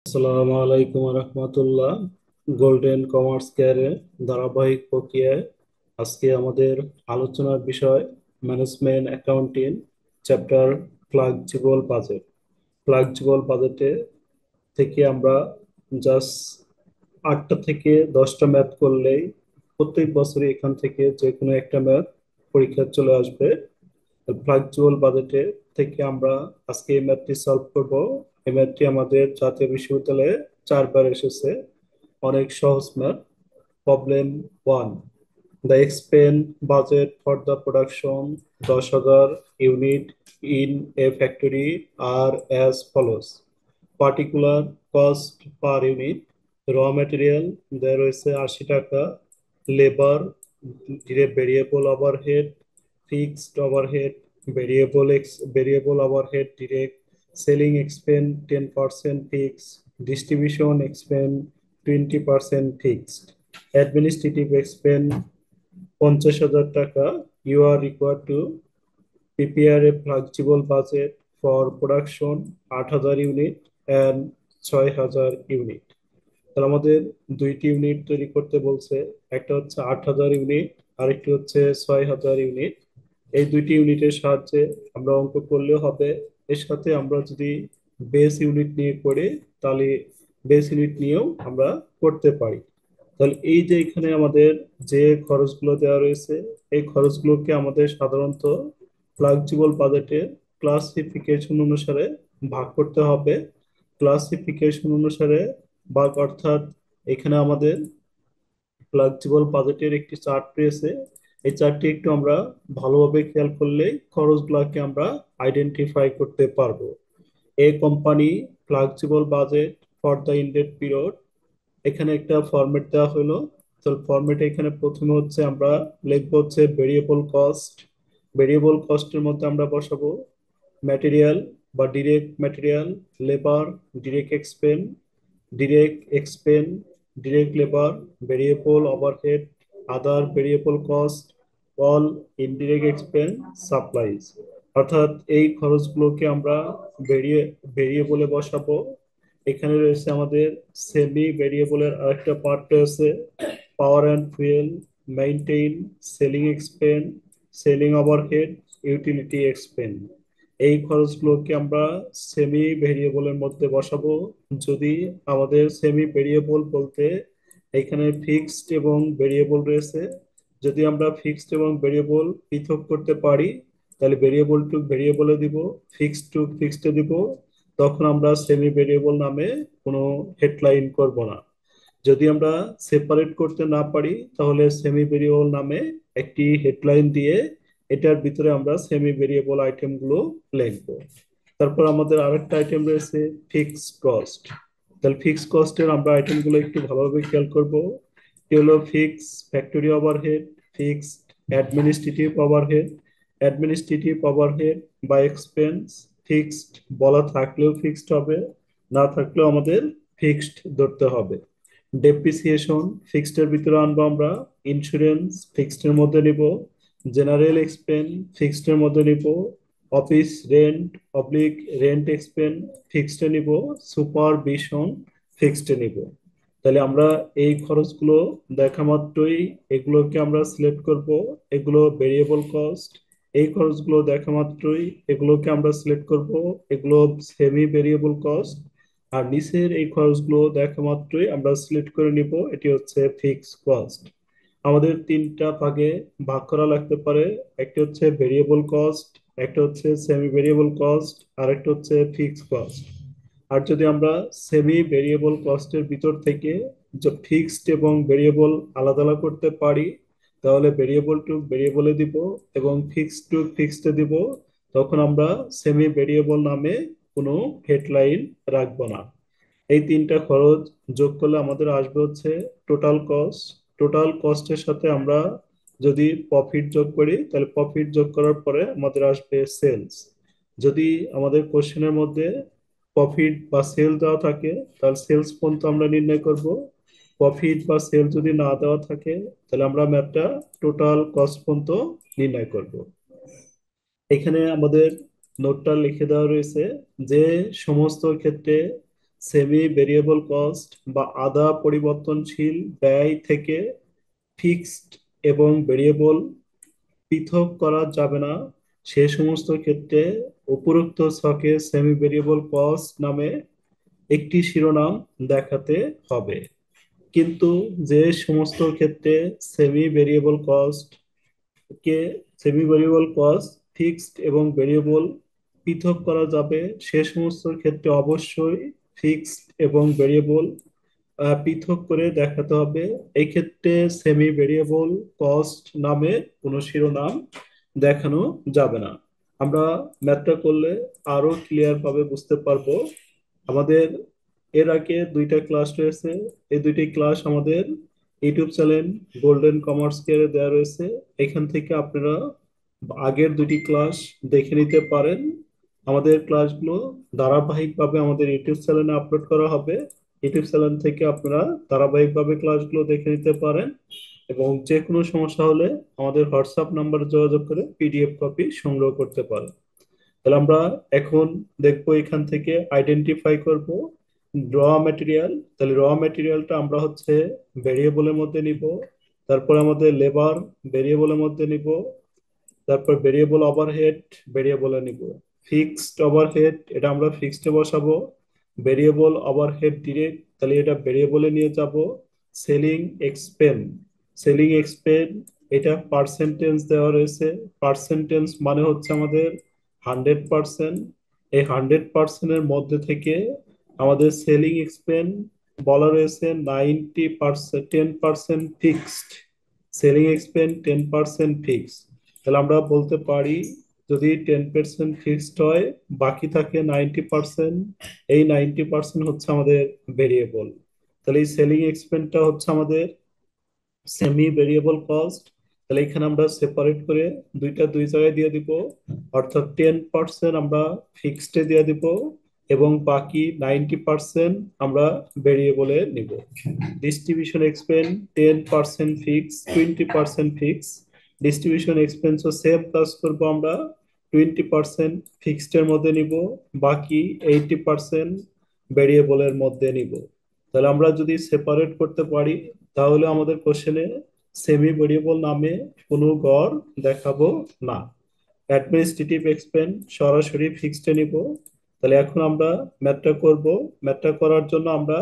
আসসালামু আলাইকুম রহমতুল্লাহ। Golden commerce কেয়ারের ধারাবাহিক প্রক্রিয়ায় আজকে আমাদের আলোচনার বিষয় management accounting chapter flexible budget. Flexible বাজেটে থেকে আমরা জাস্ট 8টা থেকে 10টা ম্যাথ করলেই প্রত্যেক বছরই এখান থেকে যে কোনো একটা ম্যাথ পরীক্ষা চলে আসবে। ফ্লেক্সিবল বাজেটে থেকে আমরা আজকে এই ম্যাথটি সলভ করব। এই ম্যাথটি আমাদের জাতীয় বিশ্ববিদ্যালয়ে 4বার এসেছে। অনেক সহজ math. Problem 1, the expend budget for the production 10,000 unit in a factory are as follows. Particular cost per unit, raw material দেওয়া রয়েছে 80 টাকা, labour, variable overhead, fixed overhead, variable overhead direct, selling expense 10% fixed, distribution expense 20% fixed, administrative expense 50,000 টাকা। You are required to prepare a flexible budget for production 8,000 unit and 6,000 unit. তাহলে আমাদের দুইটি unit তৈরি করতে বলছে, একটা হচ্ছে 8,000 ইউনিট, আরেকটি হচ্ছে 6,000 ইউনিট। এই দুইটি ইউনিটের সাহায্যে আমরা অঙ্ক করলেও হবে। এর সাথে আমরা যদি বেস ইউনিট নিয়ে করি, তাহলে বেস ইউনিট নিয়েও আমরা করতে পারি। তাহলে এই যে এখানে আমাদের যে খরচগুলো দেওয়া রয়েছে, এই খরচগুলোকে আমাদের সাধারণত ফ্লেক্সিবল বাজেটে ক্লাসিফিকেশন অনুসারে ভাগ করতে হবে। ক্লাসিফিকেশন অনুসারে ভাগ অর্থাৎ এখানে আমাদের ফ্লেক্সিবল বাজেটের একটি চার্ট রয়েছে। এই চার্টটি একটু আমরা ভালোভাবে খেয়াল করলে খরচগুলোকে আমরা আইডেন্টিফাই করতে পারবো। A company flexible budget for the ended period, এখানে একটা ফরম্যাট দেওয়া হলো। তো ফরম্যাটে এখানে প্রথমে হচ্ছে আমরা লিখবো হচ্ছে ভেরিয়েবল কস্ট। ভেরিয়েবল কস্টের মধ্যে আমরা বসাবো ম্যাটেরিয়াল বা direct material, labour, direct expense, direct labour, variable overhead, আদার variable cost, all indirect expense, supplies. অর্থাৎ এই খরচগুলোকে আমরা ভেরিয়েবলে বসাবো। এখানে রয়েছে আমাদের সেমি ভেরিয়েবলের আরেকটা পার্ট রয়েছে, power and fuel, maintain, selling expense, selling overhead, utility expense. এই খরচগুলোকে আমরা সেমি ভেরিয়েবলের মধ্যে বসাবো। যদি আমাদের সেমি ভেরিয়েবল বলতে এখানে ফিক্সড এবং ভেরিয়েবল রয়েছে, যদি আমরা ফিক্সড এবং ভেরিয়েবল পৃথক করতে পারি, তাহলে ভেরিয়েবল টু ভেরিয়েবলে দিব, ফিক্সড টু ফিক্সডে দিব। তখন আমরা সেমি ভেরিয়েবল নামে কোনো হেডলাইন করব না। যদি আমরা সেপারেট করতে না পারি, তাহলে সেমি ভেরিয়েবল নামে একটি হেডলাইন দিয়ে এটার ভিতরে আমরা সেমি ভেরিয়েবল আইটেম গুলো লিখবো। তারপর আমাদের আরেকটা আইটেম রয়েছে ফিক্সড কস্ট। তাহলে ফিক্সড কস্টের আমরা আইটেম গুলো একটু ভালোভাবে খেয়াল করব। এটি হলো fix factory overhead, fixed administrative overhead, administrative overhead বা এক্সপেন্স। ফিক্সড বলা থাকলেও ফিক্সড হবে, না থাকলেও আমাদের ফিক্সড ধরতে হবে। ডেপ্রিসিয়েশন ফিক্সড এর ভিতরে আনবো আমরা, ইন্স্যুরেন্স ফিক্সড এর মধ্যে নিব, জেনারেল এক্সপেন্স ফিক্সড এর মধ্যে নিব, office rent oblique rent expense fixed এ নিব, সুপারভিশন ফিক্সড এ নিব। তাহলে আমরা এই খরচগুলো দেখা মাত্রই এগুলোকে আমরা সিলেক্ট করব, এগুলো ভেরিয়েবল কস্ট। এই খরচগুলো দেখা মাত্রই এগুলোকে আমরা সিলেক্ট করব, এগুলো সেমি ভেরিয়েবল কস্ট। আর নিচের এই খরচগুলো দেখা মাত্রই আমরা সিলেক্ট করে নিব, এটি হচ্ছে ফিক্সড কস্ট। আমাদের তিনটা ভাগে ভাগ করা লাগতে পারে, একটা হচ্ছে ভেরিয়েবল কস্ট, একটা হচ্ছে সেমি ভেরিয়েবল কস্ট, আর একটা হচ্ছে ফিক্সড কস্ট। আর যদি আমরা সেমি ভেরিয়েবল কস্টের ভিতর থেকে যে ফিক্সড এবং ভেরিয়েবল আলাদা আলাদা করতে পারি, তাহলে ভেরিয়েবল টু ভেরিয়েবলে দিব এবং ফিক্সড টু ফিক্সডে দিব। তখন আমরা সেমি ভেরিয়েবল নামে কোনো হেডলাইন রাখবো না। এই তিনটা খরচ যোগ করলে আমাদের আসবে হচ্ছে টোটাল কস্ট। টোটাল কস্টের সাথে আমরা যদি প্রফিট যোগ করি, তাহলে প্রফিট যোগ করার পরে আমাদের আসবে সেলস। যদি আমাদের কোশ্চেনের মধ্যে প্রফিট বা সেল দেওয়া থাকে, তাহলে সেলস পর্যন্ত আমরা নির্ণয় করব। প্রফিট বা সেল যদি না দেওয়া থাকে, তাহলে আমরা ম্যাথটা টোটাল কস্ট পর্যন্ত নির্ণয় করব। এখানে আমাদের নোটটা লিখে দেওয়া রয়েছে যে সমস্ত ক্ষেত্রে সেমি ভেরিয়েবল কস্ট বা আধা পরিবর্তনশীল ব্যয় থেকে ফিক্সড এবং ভেরিয়েবল পৃথক করা যাবে না, সে সমস্ত ক্ষেত্রে উপরোক্ত ছকে সেমি ভেরিয়েবল কস্ট নামে একটি শিরোনাম দেখাতে হবে। কিন্তু যে সমস্ত ক্ষেত্রে সেমি ভেরিয়েবল কস্ট কে সেমি ভেরিয়েবল কস্ট ফিক্সড এবং ভেরিয়েবল পৃথক করা যাবে, সে সমস্ত ক্ষেত্রে অবশ্যই ফিক্সড এবং ভেরিয়েবল পৃথক করে দেখাতে হবে। এই ক্ষেত্রে সেমি ভেরিয়েবল কস্ট নামে কোনো শিরোনাম দেখানো যাবে না। আমরা ম্যাথটা করলে আরো ক্লিয়ার ভাবে বুঝতে পারবো। আমাদের এর আগে দুইটা ক্লাস রয়েছে, এই দুইটি ক্লাস আমাদের ইউটিউব চ্যানেল গোল্ডেন কমার্স কেয়ারে দেওয়া রয়েছে। এখান থেকে আপনারা আগের দুটি ক্লাস দেখে নিতে পারেন। আমাদের ক্লাসগুলো ধারাবাহিকভাবে আমাদের ইউটিউব চ্যানেলে আপলোড করা হবে। ইউটিউব চ্যানেল থেকে আপনারা ধারাবাহিকভাবে ক্লাসগুলো দেখে নিতে পারেন এবং যে কোনো সমস্যা হলে আমাদের হোয়াটসঅ্যাপ নাম্বারে যোগাযোগ করে পিডিএফ কপি সংগ্রহ করতে পারেন। তাহলে আমরা এখন দেখবো এখান থেকে আইডেন্টিফাই করব র ম্যাটেরিয়াল। তাহলে র ম্যাটেরিয়ালটা আমরা হচ্ছে ভেরিয়েবলের মধ্যে নিব, তারপর আমাদের লেবার ভেরিয়েবলের মধ্যে নিব, তারপর ভেরিয়েবল ওভারহেড ভেরিয়েবলে নিব, ফিক্সড ওভারহেড এটা আমরা ফিক্সডে বসাবো, ভেরিয়েবল ওভারহেড ডিরেক্ট তাহলে এটা ভেরিয়েবলে নিয়ে যাব, সেলিং এক্সপেন্স সেলিং এক্সপেন্স এটা পার্সেন্টেজ দেওয়া রয়েছে। পার্সেন্টেজ মানে হচ্ছে আমাদের 100%। এই 100%-এর মধ্যে থেকে আমাদের সেলিং এক্সপেন্স বলা রয়েছে 90%, 10% ফিক্সড। Selling expense 10% fixed. তাহলে আমরা বলতে পারি যদি 10% ফিক্সড হয়, বাকি থাকে 90%, এই 90% হচ্ছে আমাদের ভেরিয়েবল। তাহলে এই সেলিং এক্সপেন্সটা হচ্ছে আমাদের সেমি ভেরিয়েবল কস্ট। তাহলে এখানে আমরা সেপারেট করে দুই জায়গায় দিয়ে দিব, অর্থাৎ 10% আমরা ফিক্সডে দিয়ে দিব এবং বাকি 90% আমরা ভেরিয়েবলে নিব। Distribution expense 10% fix, 20% fix. Distribution এক্সপেন্সও same কাজ করবো, আমরা 20% ফিক্সড এর মধ্যে নিব, বাকি 80% ভেরিয়েবলের মধ্যে নিব। তাহলে আমরা যদি সেপারেট করতে পারি তাহলে আমাদের কোশ্চেনে সেমি ভেরিয়েবল নামে কোনো গড় দেখাবো না। অ্যাডমিনিস্ট্রেটিভ এক্সপেন্স সরাসরি ফিক্সডে নিব। তাহলে এখন আমরা ম্যাথটা করব। ম্যাথটা করার জন্য আমরা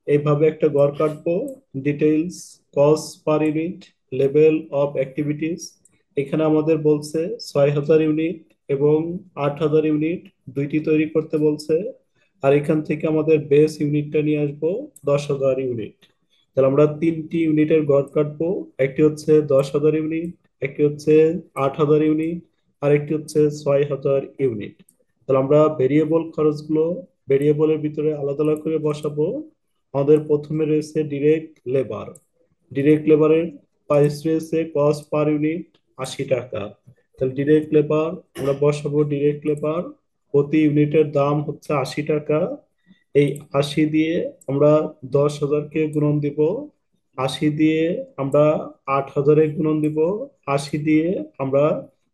এইভাবে একটা গড় কাটবো। Details cost per unit level of activities, এখানে আমাদের বলছে 6000 ইউনিট এবং 8000 ইউনিট দুইটি তৈরি করতে বলছে। আর এখান থেকে আমাদের বেস ইউনিটটা নিয়ে আসবো 10,000 ইউনিট। তাহলে আমরা তিনটি ইউনিটের গড় কাটবো, একটি হচ্ছে 10,000 ইউনিট, একটি হচ্ছে 8000 ইউনিট, আর একটি হচ্ছে 6000 ইউনিট। তাহলে আমরা ভেরিয়েবল খরচগুলো ভেরিয়েবলের ভিতরে আলাদা আলাদা করে বসাবো। আমাদের প্রথমে রয়েছে ডিরেক্ট লেবার। ডিরেক্ট লেবারের প্রাইস রয়েছে কস্ট পার ইউনিট 80 টাকা। তাহলে ডিরেক্ট লেবার আমরা বসাবো, ডিরেক্ট লেবার প্রতি ইউনিটের দাম হচ্ছে 80 টাকা। এই 80 দিয়ে আমরা 10,000-কে গুণন দিব, 80 দিয়ে আমরা 8,000-এ গুণন দিব, 80 দিয়ে আমরা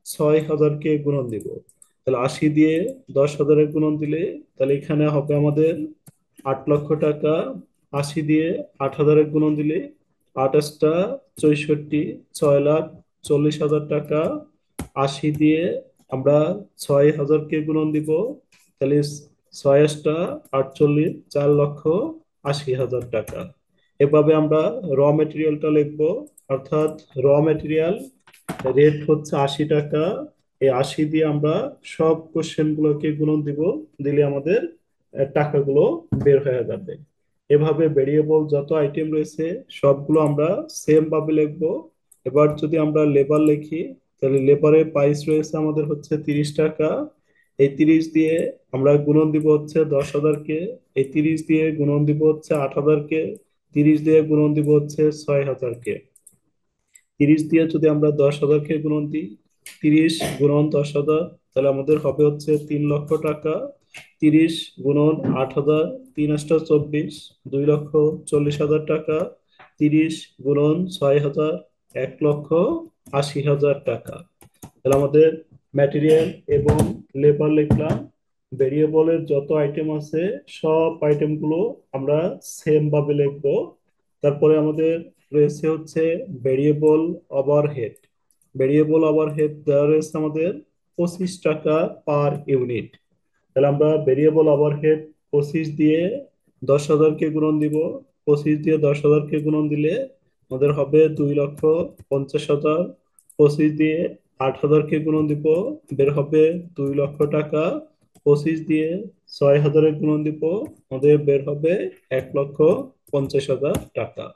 6,000-কে গুণন দিব। তাহলে 80 দিয়ে 10,000-এ গুণন দিলে তাহলে এখানে হবে আমাদের 8 লক্ষ টাকা। 80 দিয়ে 8,000-এ গুণন দিলে 28টা 64, 6,40,000 টাকা। 80 দিয়ে আমরা 6,000-কে গুণন দিব, তাহলে 6 * 48, 4,80,000 টাকা। এভাবে আমরা র মেটেরিয়ালটা লিখবো, অর্থাৎ র মেটেরিয়াল রেট হচ্ছে 80 টাকা। এই 80 দিয়ে আমরা সব কোশ্চেন গুলোকে গুণন দিব, দিলে আমাদের টাকাগুলো বের হয়ে যাবে। এভাবে ভেরিয়েবল যত আইটেম রয়েছে সবগুলো আমরা সেম ভাবে লিখবো। এবার যদি আমরা লেবার লিখি তাহলে লেবারের প্রাইস রয়েছে আমাদের হচ্ছে 30 টাকা। এই 30 দিয়ে আমরা গুণন দিব হচ্ছে 10,000-কে, এই 30 দিয়ে গুণন দিব হচ্ছে 8,000-কে, 30 দিয়ে গুণন দিব হচ্ছে 6,000-কে। 30 দিয়ে যদি আমরা 10,000-কে গুণন দিই, 30 গুণন 10,000 তাহলে আমাদের হবে হচ্ছে 3 লক্ষ টাকা। 30 গুণন 8,000, 3 × 8 = 24, 2,40,000 টাকা। 30 গুণন 6,000, 1,80,000 টাকা। তাহলে আমাদের ম্যাটেরিয়াল এবং লেবার লিখলাম, ভেরিয়েবলের যত আইটেম আছে সব আইটেমগুলো আমরা সেম ভাবে লিখবো। তারপরে আমাদের রয়েছে হচ্ছে ভেরিয়েবল ওভারহেড। ভেরিয়েবল ওভারহেড দেওয়া রয়েছে আমাদের 25 টাকা পার ইউনিট। তাহলে আমরা ভেরিয়েবল ওভারহেড 25 দিয়ে 10,000-কে গুণন দিব। 25 দিয়ে 10,000-কে গুণন দিলে আমাদের হবে 2,50,000। 25 দিয়ে 8,000-কে গুণন দিব, বের হবে 2 লক্ষ টাকা। 25 দিয়ে 6,000-এর গুণন দিব, আমাদের বের হবে 1,50,000 টাকা।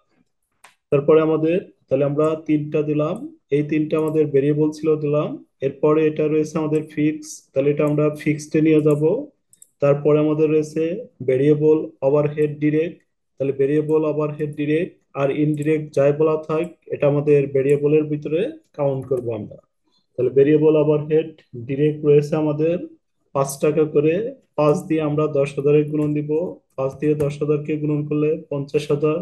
তারপরে আমাদের, তাহলে আমরা তিনটা দিলাম, এই তিনটা আমাদের ভেরিয়েবল ছিল দিলাম। এরপরে এটা রয়েছে আমাদের ফিক্স, তাহলে এটা আমরা ফিক্সডে নিয়ে যাব। তারপরে আমাদের রয়েছে ভেরিয়েবল ওভারহেড ডিরেক্ট, তাহলে ভেরিয়েবল ওভারহেড ডিরেক্ট আর ইনডিরেক্ট যাই বলা থাক এটা আমাদের ভেরিয়েবলের ভিতরে কাউন্ট করব আমরা। তাহলে ভেরিয়েবল ওভারহেড ডিরেক্ট রয়েছে আমাদের 5 টাকা করে। 5 দিয়ে আমরা 10,000-এর গুণন দিব। 5 দিয়ে 10,000-কে গুণন করলে 50,000।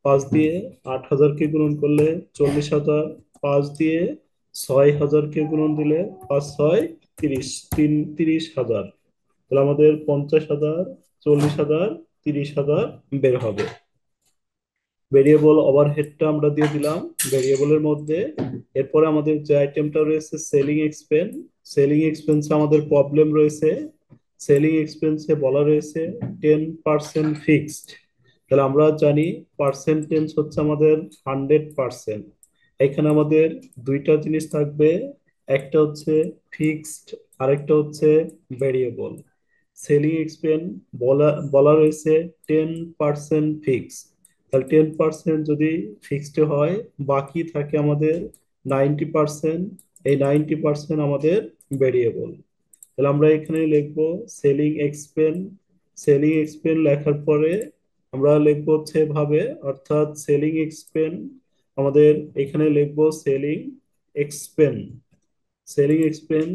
5 দিয়ে 8,000-কে গুণন করলে 40,000। 5 দিয়ে 6,000-কে গুণন দিলে 5 6 30, 30,000। তাহলে আমাদের 50,000, 40,000, 30,000 বের হবে। ভেরিয়েবল ওভারহেডটা আমরা দিয়ে দিলাম ভেরিয়েবলের মধ্যে। এরপরে আমাদের যে আইটেমটা রয়েছে সেলিং এক্সপেন্স, সেলিং এক্সপেন্সে আমাদের প্রবলেম রয়েছে। সেলিং এক্সপেন্সে বলা রয়েছে 10% ফিক্সড। তাহলে আমরা জানি পার্সেন্টেজ হচ্ছে আমাদের 100%। এখানে আমাদের দুইটা জিনিস থাকবে, একটা হচ্ছে ফিক্সড, আরেকটা হচ্ছে ভেরিয়েবল। সেলিং এক্সপেন্স বলা বলা রয়েছে 10% ফিক্স। তাহলে 10% যদি ফিক্সড হয়, বাকি থাকে আমাদের 90%। এই 90% আমাদের ভেরিয়েবল। তাহলে আমরা এখানে লিখবো সেলিং এক্সপেন্স। সেলিং এক্সপেন্স লেখার পরে আমরা লিখবো হচ্ছে ভাবে, অর্থাৎ সেলিং এক্সপেন্স আমাদের এখানে লিখবো সেলিং এক্সপেন্স। সেলিং এক্সপেন্স,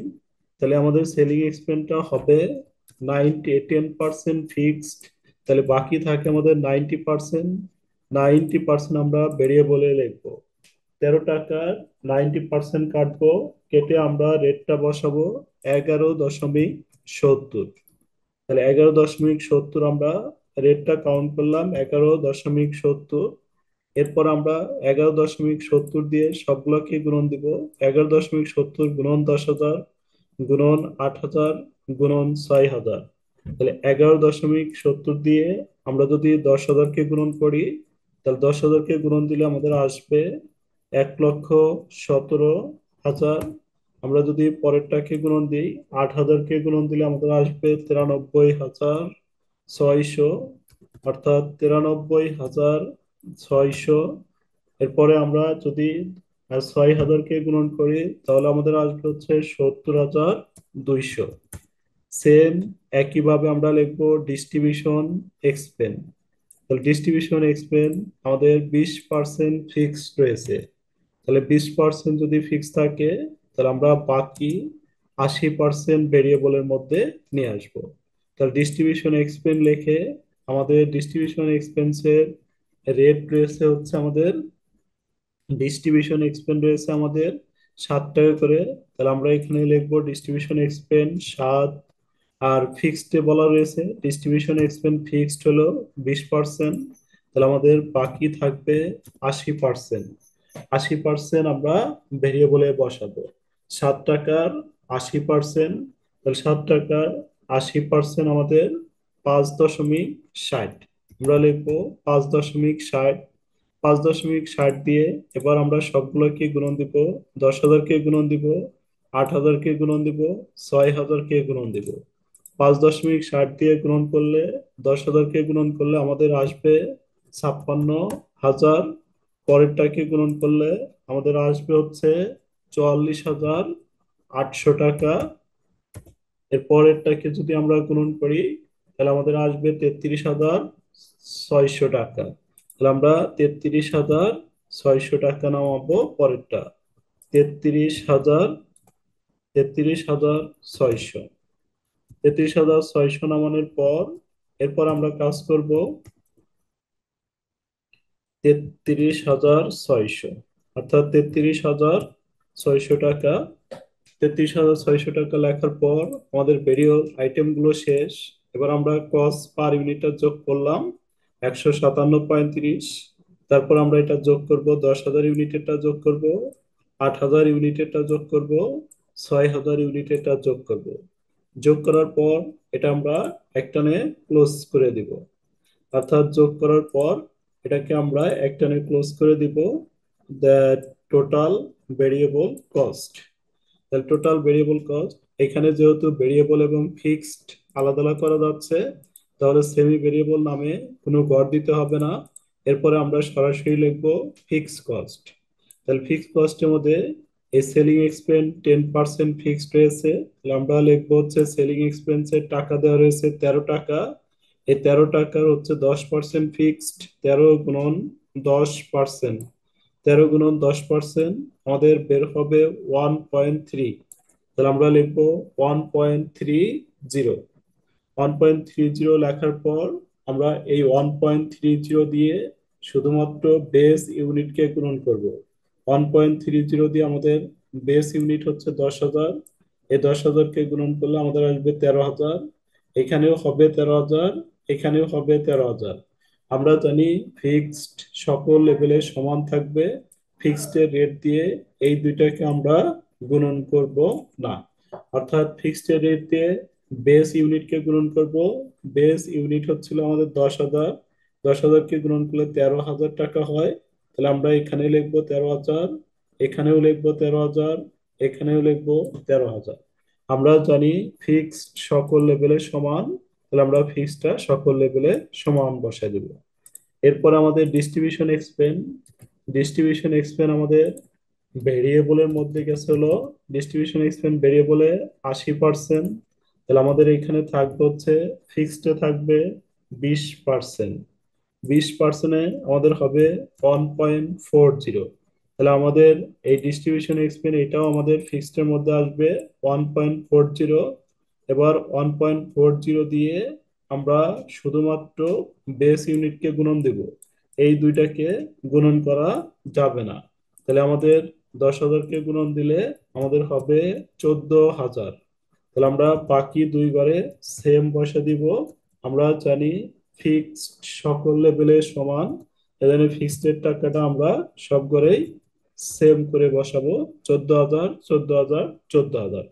তাহলে আমাদের সেলিং এক্সপেন্সটা হবে 10% ফিক্সড। তাহলে বাকি থাকে আমাদের 90%। 90% আমরা ভেরিয়েবলে লিখবো। 13 টাকার 90% কাটবো, কেটে আমরা রেটটা বসাবো 11.70। তাহলে 11.70 আমরা রেটটা কাউন্ট করলাম, 11.70। এরপর আমরা 11.70 দিয়ে সবগুলোকে গুণন দিব। 11.70 গুণন 10,000 গুণন 8,000 গুণন 6,000। তাহলে 11.70 দিয়ে আমরা যদি 10,000-কে গুণন করি, তাহলে 10,000-কে গুণন দিলে আমাদের আসবে 1,17,000। আমরা যদি পরেরটাকে গুণন দিই, 8,000-কে গুণন দিলে আমাদের আসবে 93,600, অর্থাৎ 93,600। এরপরে আমরা যদি 6,000-কে গুণন করি, তাহলে আমাদের আসবে হচ্ছে 70,200। সেম একইভাবে আমরা লিখবো ডিস্ট্রিবিউশন এক্সপেন্স। তাহলে ডিস্ট্রিবিউশন এক্সপেন্স আমাদের 20% ফিক্সড রয়েছে। তাহলে 20% যদি ফিক্স থাকে, তাহলে আমরা বাকি 80% ভেরিয়েবলের মধ্যে নিয়ে আসবো। তাহলে ডিস্ট্রিবিউশন এক্সপেন্স লিখে আমাদের ডিস্ট্রিবিউশন এক্সপেন্সের রেট রয়েছে হচ্ছে আমাদের, ডিস্ট্রিবিউশন এক্সপেন্স রয়েছে আমাদের 7 টাকা করে। তাহলে আমরা এখানে লিখবো ডিস্ট্রিবিউশন এক্সপেন্স 7। আর ফিক্সড বলা রয়েছে ডিস্ট্রিবিউশন এক্সপেন্স ফিক্সড হলো 20%। তাহলে আমাদের বাকি থাকবে 80%। 80% আমরা ভেরিয়েবলে বসাবো। 7 টাকার 80%, তাহলে 7 টাকার 80% আমাদের 5.60। আমরা লিখবো 5.60। 5.60 দিয়ে এবার আমরা সবগুলোকে গুণন দিব। 10,000-কে গুণন দিব, 8,000-কে গুণন দিব, 6,000-কে গুণন দিব। 5.60 দিয়ে গুণন করলে, 10,000-কে গুণন করলে আমাদের আসবে 56,000। পরেরটাকে গুণন করলে আমাদের আসবে হচ্ছে 44,800 টাকা। এর পরেরটাকে যদি আমরা গুণন করি, তাহলে আমাদের আসবে 33,600 টাকা। তাহলে আমরা 33,600 টাকা নামাবো পরেরটা। 33,000, 33,600। 33,600 নামানোর পর এরপর আমরা কাজ করব 33,600, অর্থাৎ 33,600 টাকা। 33,600 টাকা লেখার পর আমাদের ভেরিয়েবল আইটেম গুলো শেষ। এবার আমরা কস্ট পার ইউনিটটা যোগ করলাম 157.35। তারপর আমরা এটা যোগ করব 10,000 ইউনিটেরটা যোগ করব, 8,000 ইউনিটেরটা যোগ করব, 6,000 ইউনিটেরটা যোগ করব। যোগ করার পর এটা আমরা একটানে ক্লোজ করে দিব। অর্থাৎ যোগ করার পর এটাকে আমরা একটানে ক্লোজ করে দিব দ্য টোটাল ভেরিয়েবল কস্ট। তাহলে টোটাল ভেরিয়েবল কস্ট, এখানে যেহেতু ভেরিয়েবল এবং ফিক্সড আলাদা আলাদা করা যাচ্ছে, তাহলে সেমি ভেরিয়েবল নামে কোনো ঘর দিতে হবে না। এরপরে আমরা সরাসরি লিখবো ফিক্সড কস্ট। তাহলে ফিক্সড কস্টের মধ্যে এই সেলিং এক্সপেন্স 10% ফিক্সড রয়েছে, তাহলে আমরা লিখবো হচ্ছে সেলিং এক্সপেন্সের টাকা দেওয়া রয়েছে 13 টাকা। এই 13 টাকার হচ্ছে 10% ফিক্সড, 13 গুণন 10%, 13 গুণন 10% আমাদের বের হবে 1.3। তাহলে আমরা লিখবো 1.30। 1.30 লেখার পর আমরা এই 1.30 দিয়ে শুধুমাত্র বেস ইউনিটকে গুণন করব। 1.30 দিয়ে আমাদের বেস ইউনিট হচ্ছে 10,000। এই 10,000কে গুণন করলে আমাদের আসবে 13,000। এখানেও হবে 13,000, এখানেও হবে 13,000। আমরা জানি ফিক্সড সকল লেভেলে সমান থাকবে। ফিক্সড এর রেট দিয়ে এই দুইটাকে আমরা গুণন করব না। অর্থাৎ ফিক্সড এর রেট দিয়ে বেস ইউনিটকে গুণন করব। বেস ইউনিট হচ্ছিল আমাদের 10,000, 10,000কে গুণন করলে 13,000 টাকা হয়। তাহলে আমরা এখানে লিখবো 13,000, এখানেও লিখবো 13,000, এখানেও লিখবো 13,000। আমরা জানি ফিক্সড সকল লেভেলে সমান, তাহলে আমরা ফিক্সডটা সকল লেভেলে সমান বসাই দেব। এরপর আমাদের ডিস্ট্রিবিউশন এক্সপেন্স। ডিস্ট্রিবিউশন এক্সপেন্স আমাদের ভেরিয়েবলের মধ্যে গেছে হলো ডিস্ট্রিবিউশন এক্সপেন্স ভেরিয়েবলে 80%। তাহলে আমাদের এখানে থাকবে হচ্ছে ফিক্সডে থাকবে 20%। 20%-এ আমাদের হবে 1.40। তাহলে আমাদের এই ডিস্ট্রিবিউশন এক্সপেন্স এটাও আমাদের ফিক্সডের মধ্যে আসবে 1.40। এবার 1.40 দিয়ে আমরা শুধুমাত্র বেস ইউনিটকে গুণন দেব, এই দুইটাকে গুণন করা যাবে না। তাহলে আমাদের 10,000কে গুণন দিলে আমাদের হবে 14,000। তাহলে আমরা বাকি দুই ঘরে সেম বসে দিব। আমরা জানি ফিক্সড সকল লেভেলে সমান, এজন্য ফিক্সড এর টাকাটা আমরা সব ঘরেই সেম করে বসাবো 14,000, 14,000, 14,000।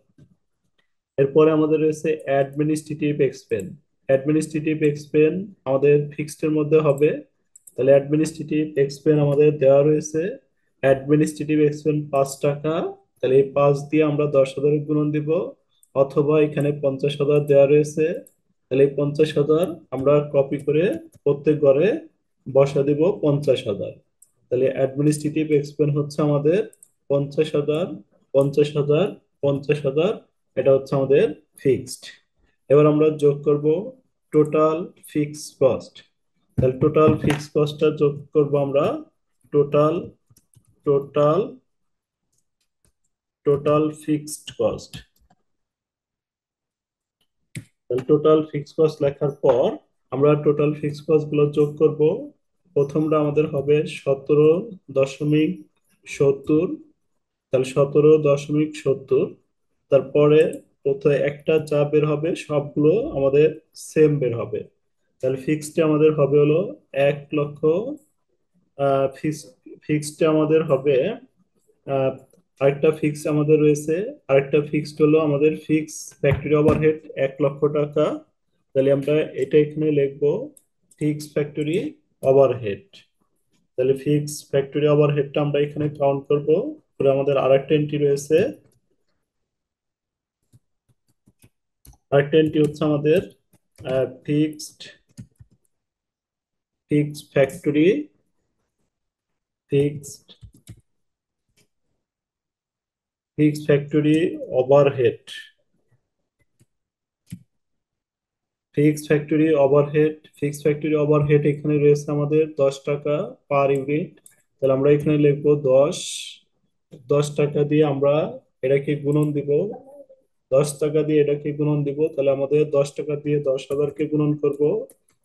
এরপরে আমাদের রয়েছে অ্যাডমিনিস্ট্রেটিভ এক্সপেন্স। অ্যাডমিনিস্ট্রেটিভ এক্সপেন্স আমাদের ফিক্সড এর মধ্যে হবে। তাহলে অ্যাডমিনিস্ট্রেটিভ এক্সপেন্স আমাদের দেওয়া রয়েছে অ্যাডমিনিস্ট্রেটিভ এক্সপেন্স 5 টাকা। তাহলে এই 5 দিয়ে আমরা 10,000 গুণন দিব, অথবা এখানে 50,000 দেওয়া রয়েছে, তাহলে এই 50,000 আমরা কপি করে প্রত্যেক ঘরে বসা দিব 50,000। তাহলে অ্যাডমিনিস্ট্রেটিভ এক্সপেন্স হচ্ছে আমাদের 50,000, 50,000, 50,000। এটা হচ্ছে আমাদের ফিক্সড। এবার আমরা যোগ করব টোটাল ফিক্সড কস্ট। তাহলে টোটাল ফিক্সড কস্টটা যোগ করব আমরা। Total total total fixed cost. তাহলে টোটাল ফিক্সড কস্ট লেখার পর আমরা টোটাল ফিক্সড কস্ট গুলো যোগ করব। প্রথমটা আমাদের হবে 17.70। তাহলে 17.70। তারপরে প্রথমে একটা যা বের হবে সবগুলো আমাদের সেম বের হবে। তাহলে ফিক্সড আমাদের হবে হলো 1 লক্ষ। ফিক্সড আমাদের হবে আহ, আরেকটা ফিক্স আমাদের রয়েছে। আরেকটা ফিক্সড হলো আমাদের ফিক্স ফ্যাক্টরি ওভারহেড 1 লক্ষ টাকা। তাহলে আমরা এটা এখানে লিখবো ফিক্স ফ্যাক্টরি ওভারহেড। তাহলে ফিক্স ফ্যাক্টরি ওভারহেডটা আমরা এখানে কাউন্ট করব। পরে আমাদের আরেকটা এন্ট্রি রয়েছে। আরেকটা এন্ট্রি হচ্ছে আমাদের fixed fixed factory fixed fixed factory overhead. Fixed factory overhead এখানে রয়েছে আমাদের 10 টাকা পার ইউনিট। তাহলে আমরা এখানে লিখবো 10 টাকা দিয়ে আমরা এটাকে গুণন দিব। 10 টাকা দিয়ে এটাকে গুণন দিব, তাহলে আমাদের 10 টাকা দিয়ে 10,000কে গুণন করব।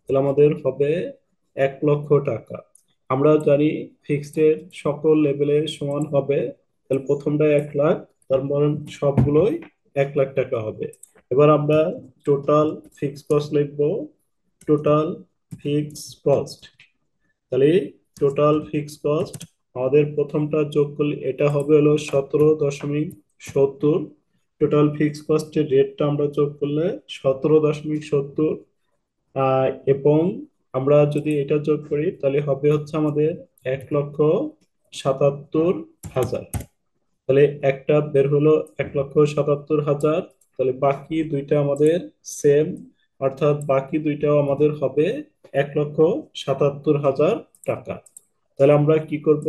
তাহলে আমাদের হবে 1 লক্ষ টাকা। আমরা জানি ফিক্সড এর সকল লেভেলে সমান হবে। তাহলে প্রথমটা 1 লাখ, তার মানে সবগুলোই 1 লাখ টাকা হবে। এবার আমরা টোটাল ফিক্স কস্ট লিখবো। টোটাল ফিক্স কস্ট, তাহলে টোটাল ফিক্স কস্ট আমাদের প্রথমটা যোগ করলে এটা হবে হলো 17.70। টোটাল ফিক্স কস্টের রেটটা আমরা যোগ করলে 17.70। এবং আমরা যদি এটা যোগ করি তাহলে হবে হচ্ছে আমাদের 1,77,000। তাহলে একটা বের হলো 1,77,000। তাহলে বাকি দুইটা আমাদের সেম, অর্থাৎ বাকি দুইটাও আমাদের হবে 1,77,000 টাকা। তাহলে আমরা কি করব,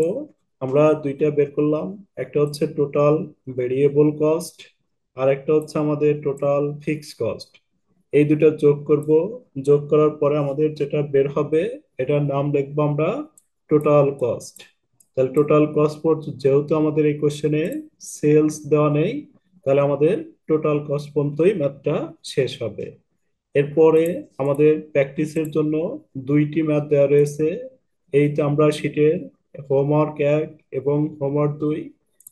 আমরা দুইটা বের করলাম, একটা হচ্ছে টোটাল ভেরিয়েবল কস্ট আর একটা হচ্ছে আমাদের টোটাল ফিক্স কস্ট। এই দুটো যোগ করব, যোগ করার পরে আমাদের যেটা বের হবে এটার নাম লিখবো আমরা টোটাল কস্ট। তাহলে টোটাল কস্ট, যেহেতু আমাদের এই কোশ্চেনে সেলস দেওয়া নেই, তাহলে আমাদের টোটাল কস্ট পর্যন্তই ম্যাথটা শেষ হবে। এরপরে আমাদের প্র্যাকটিসের জন্য দুইটি ম্যাথ দেওয়া রয়েছে। এইটা আমরা শিটের হোমওয়ার্ক 1 এবং হোমওয়ার্ক 2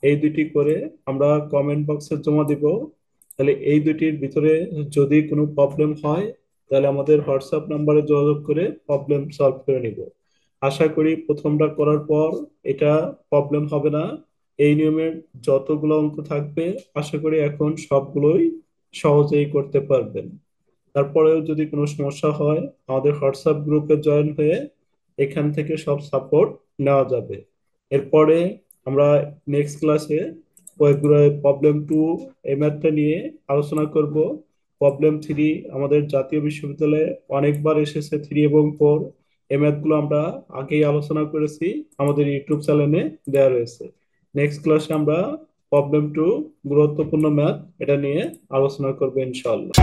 এই দুটি করে আমরা কমেন্ট বক্সে জমা দিব। তাহলে এই দুটির ভিতরে যদি কোনো প্রবলেম হয় তাহলে আমাদের হোয়াটসঅ্যাপ নাম্বারে যোগাযোগ করে প্রবলেম সলভ করে নিব। আশা করি প্রথমটা করার পর এটা প্রবলেম হবে না। এই নিয়মের যতগুলো অঙ্ক থাকবে আশা করি এখন সবগুলোই সহজেই করতে পারবেন। তারপরেও যদি কোনো সমস্যা হয় আমাদের হোয়াটসঅ্যাপ গ্রুপে জয়েন হয়ে এখান থেকে সব সাপোর্ট নেওয়া যাবে। এরপরে আমরা নেক্সট ক্লাসে প্রবলেম 2 এই ম্যাথটা নিয়ে আলোচনা করব। প্রবলেম 3 আমাদের জাতীয় বিশ্ববিদ্যালয়ে অনেকবার এসেছে, 3 এবং 4 এই ম্যাথগুলো আমরা আগেই আলোচনা করেছি, আমাদের ইউটিউব চ্যানেলে দেওয়া রয়েছে। নেক্সট ক্লাসে আমরা প্রবলেম 2 গুরুত্বপূর্ণ ম্যাথ এটা নিয়ে আলোচনা করবো ইনশাআল্লাহ।